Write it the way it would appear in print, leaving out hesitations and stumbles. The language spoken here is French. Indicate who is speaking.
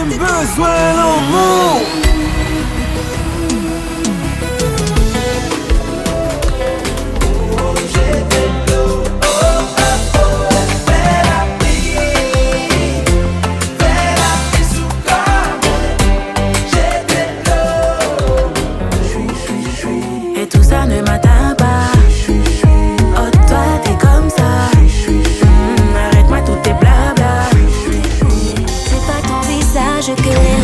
Speaker 1: plus besoin d'amour.
Speaker 2: Et tout ça ne m'atteint pas. Oh, toi t'es comme ça. Arrête-moi tout tes blabla.
Speaker 3: C'est pas ton visage que les